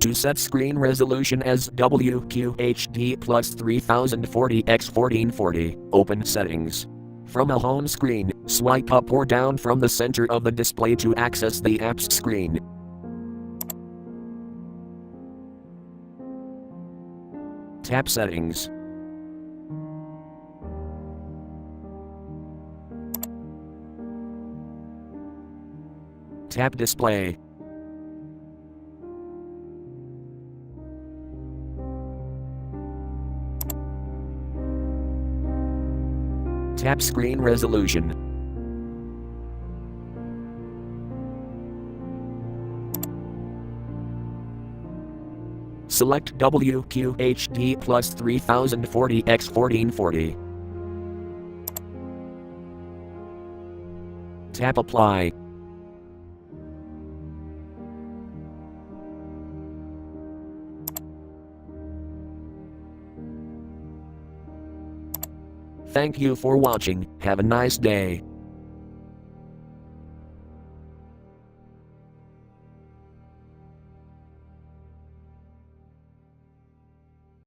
To set screen resolution as WQHD plus 3040x1440, open Settings. From a home screen, swipe up or down from the center of the display to access the apps screen. Tap Settings. Tap Display. Tap Screen Resolution. Select WQHD plus 3040x1440. Tap Apply. Thank you for watching. Have a nice day.